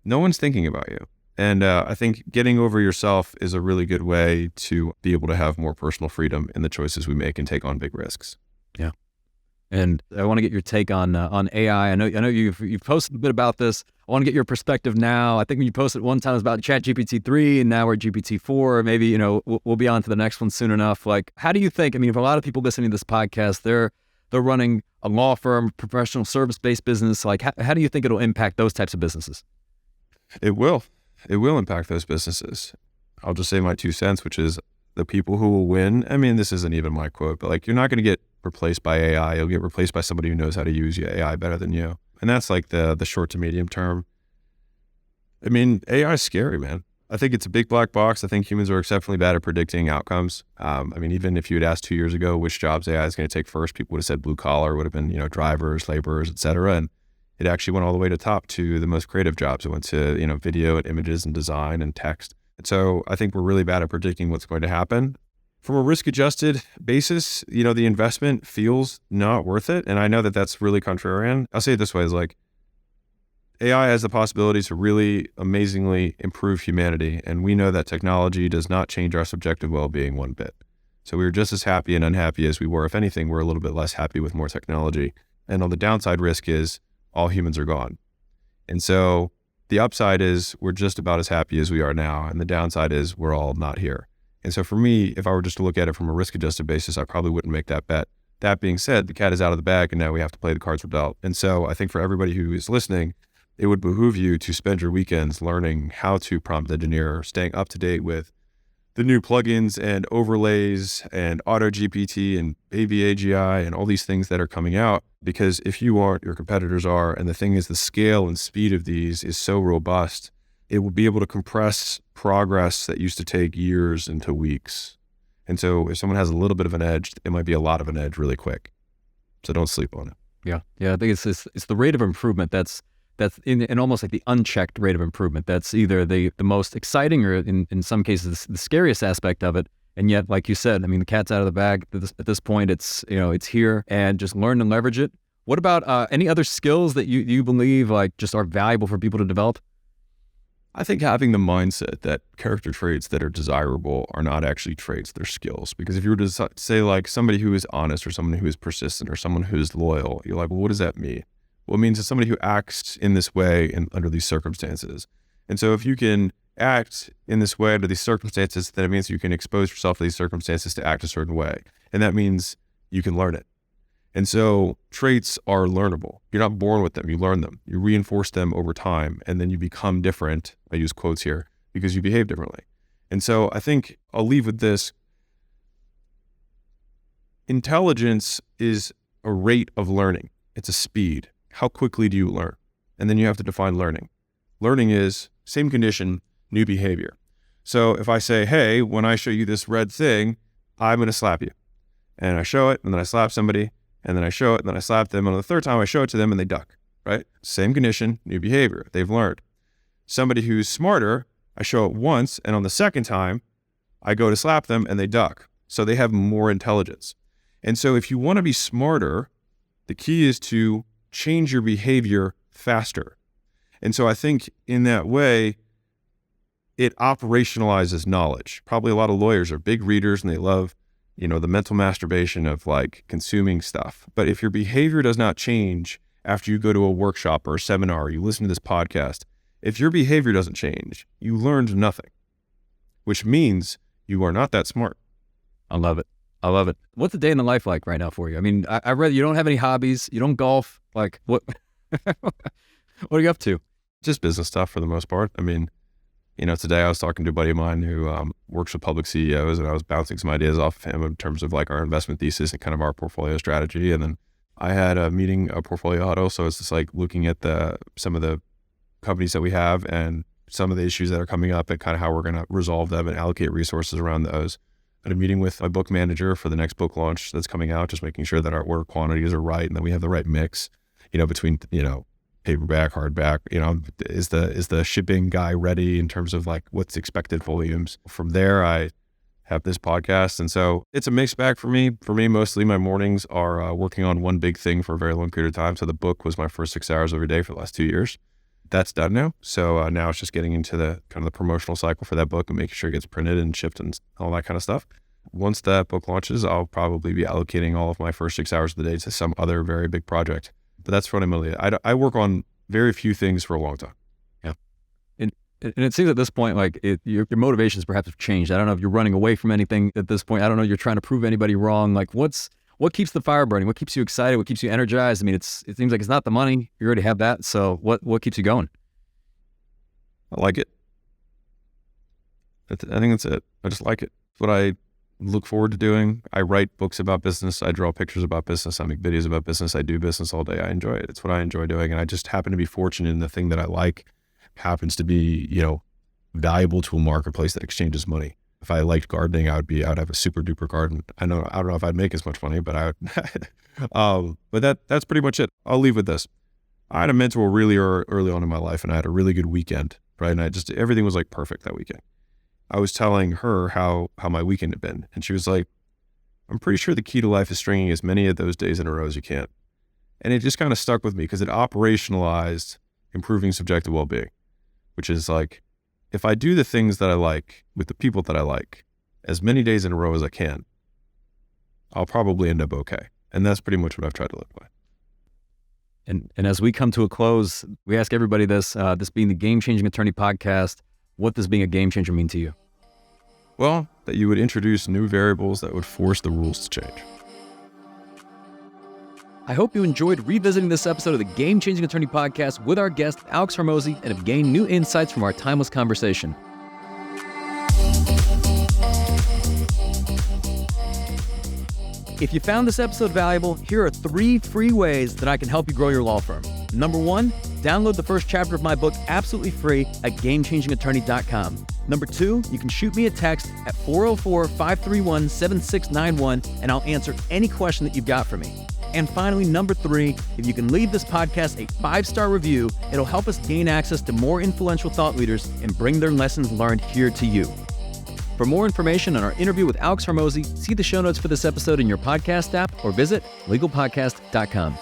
no one's thinking about you. And I think getting over yourself is a really good way to be able to have more personal freedom in the choices we make and take on big risks. Yeah. And I want to get your take on AI. I know you've posted a bit about this. want to get your perspective now. I think when you posted one time it was about ChatGPT 3 and now we're at GPT 4, maybe, you know, we'll be on to the next one soon enough. Like, how do you think, I mean, for a lot of people listening to this podcast, they're running a law firm, professional service-based business. Like, how do you think it'll impact those types of businesses? It will impact those businesses. I'll just say my 2 cents, which is the people who will win. I mean, this isn't even my quote, but like, you're not going to get replaced by AI. You'll get replaced by somebody who knows how to use your AI better than you. And that's like the short to medium term. I mean, AI is scary, man. I think it's a big black box. I think humans are exceptionally bad at predicting outcomes. I mean, even if you had asked 2 years ago which jobs AI is going to take first, people would have said blue collar, would have been, you know, drivers, laborers, et cetera. And it actually went all the way to top to the most creative jobs. It went to, you know, video and images and design and text. And so I think we're really bad at predicting what's going to happen. From a risk-adjusted basis, you know, the investment feels not worth it. And I know that that's really contrarian. I'll say it this way, is like, AI has the possibility to really amazingly improve humanity. And we know that technology does not change our subjective well-being one bit. So we're just as happy and unhappy as we were. If anything, we're a little bit less happy with more technology. And on the downside risk is all humans are gone. And so the upside is we're just about as happy as we are now. And the downside is we're all not here. And so for me, if I were just to look at it from a risk-adjusted basis, I probably wouldn't make that bet. That being said, the cat is out of the bag and now we have to play the cards we're dealt. And so I think for everybody who is listening, it would behoove you to spend your weekends learning how to prompt engineer, staying up to date with the new plugins and overlays and Auto GPT and Baby AGI and all these things that are coming out. Because if you aren't, your competitors are. And the thing is, the scale and speed of these is so robust, it will be able to compress progress that used to take years into weeks. And so if someone has a little bit of an edge, it might be a lot of an edge really quick. So don't sleep on it. Yeah. I think it's the rate of improvement that's in almost like the unchecked rate of improvement. That's either the most exciting or in some cases the scariest aspect of it. And yet, like you said, I mean, the cat's out of the bag at this point. It's, you know, it's here, and just learn and leverage it. What about any other skills that you believe like just are valuable for people to develop? I think having the mindset that character traits that are desirable are not actually traits, they're skills. Because if you were to say like somebody who is honest or someone who is persistent or someone who is loyal, you're like, well, what does that mean? Well, it means it's somebody who acts in this way under these circumstances. And so if you can act in this way under these circumstances, then it means you can expose yourself to these circumstances to act a certain way. And that means you can learn it. And so traits are learnable. You're not born with them, you learn them. You reinforce them over time, and then you become different, I use quotes here, because you behave differently. And so I think I'll leave with this. Intelligence is a rate of learning. It's a speed. How quickly do you learn? And then you have to define learning. Learning is same condition, new behavior. So if I say, hey, when I show you this red thing, I'm going to slap you. And I show it, and then I slap somebody, and then I show it, and then I slap them. And on the third time I show it to them and they duck, right? Same condition, new behavior. They've learned. Somebody who's smarter, I show it once, and on the second time, I go to slap them and they duck. So they have more intelligence. And so if you want to be smarter, the key is to change your behavior faster. And so I think in that way, it operationalizes knowledge. Probably a lot of lawyers are big readers and they love, you know, the mental masturbation of like consuming stuff. But if your behavior does not change after you go to a workshop or a seminar, or you listen to this podcast, if your behavior doesn't change, you learned nothing, which means you are not that smart. I love it. What's a day in the life like right now for you? I mean, I read you don't have any hobbies, you don't golf. Like what are you up to? Just business stuff for the most part. I mean, you know, today I was talking to a buddy of mine who works with public CEOs, and I was bouncing some ideas off of him in terms of like our investment thesis and kind of our portfolio strategy. And then I had a meeting, a portfolio huddle. So it's just like looking at some of the companies that we have and some of the issues that are coming up and kind of how we're going to resolve them and allocate resources around those. I had a meeting with my book manager for the next book launch that's coming out, just making sure that our order quantities are right and that we have the right mix, you know, between, you know, paperback, hardback, you know, is the shipping guy ready in terms of like what's expected volumes. From there, I have this podcast. And so it's a mixed bag for me. For me, mostly my mornings are working on one big thing for a very long period of time. So the book was my first 6 hours every day for the last 2 years. That's done now. So now it's just getting into the kind of the promotional cycle for that book and making sure it gets printed and shipped and all that kind of stuff. Once that book launches, I'll probably be allocating all of my first 6 hours of the day to some other very big project. But that's fundamentally it. I work on very few things for a long time. Yeah. And it seems at this point, like your motivations perhaps have changed. I don't know if you're running away from anything at this point. I don't know, you're trying to prove anybody wrong. Like what keeps the fire burning? What keeps you excited? What keeps you energized? I mean, it seems like it's not the money. You already have that. So what keeps you going? I like it. I think that's it. I just like it. It's what I look forward to doing. I write books about business. I draw pictures about business. I make videos about business. I do business all day. I enjoy it. It's what I enjoy doing. And I just happen to be fortunate in the thing that I like happens to be, valuable to a marketplace that exchanges money. If I liked gardening, I'd have a super duper garden. I don't know if I'd make as much money, but I would. But that's pretty much it. I'll leave with this. I had a mentor really early on in my life, and I had a really good weekend, right? And everything was like perfect that weekend. I was telling her how my weekend had been, and she was like, I'm pretty sure the key to life is stringing as many of those days in a row as you can. And it just kind of stuck with me because it operationalized improving subjective well-being, which is like, if I do the things that I like with the people that I like as many days in a row as I can, I'll probably end up okay. And that's pretty much what I've tried to live by. And as we come to a close, we ask everybody this being the Game Changing Attorney podcast, what does being a game changer mean to you? Well, that you would introduce new variables that would force the rules to change. I hope you enjoyed revisiting this episode of the Game Changing Attorney podcast with our guest, Alex Hormozi, and have gained new insights from our timeless conversation. If you found this episode valuable, here are 3 free ways that I can help you grow your law firm. Number 1, download the first chapter of my book absolutely free at GameChangingAttorney.com. Number 2, you can shoot me a text at 404-531-7691 and I'll answer any question that you've got for me. And finally, number 3, if you can leave this podcast a 5-star review, it'll help us gain access to more influential thought leaders and bring their lessons learned here to you. For more information on our interview with Alex Hormozi, see the show notes for this episode in your podcast app or visit legalpodcast.com.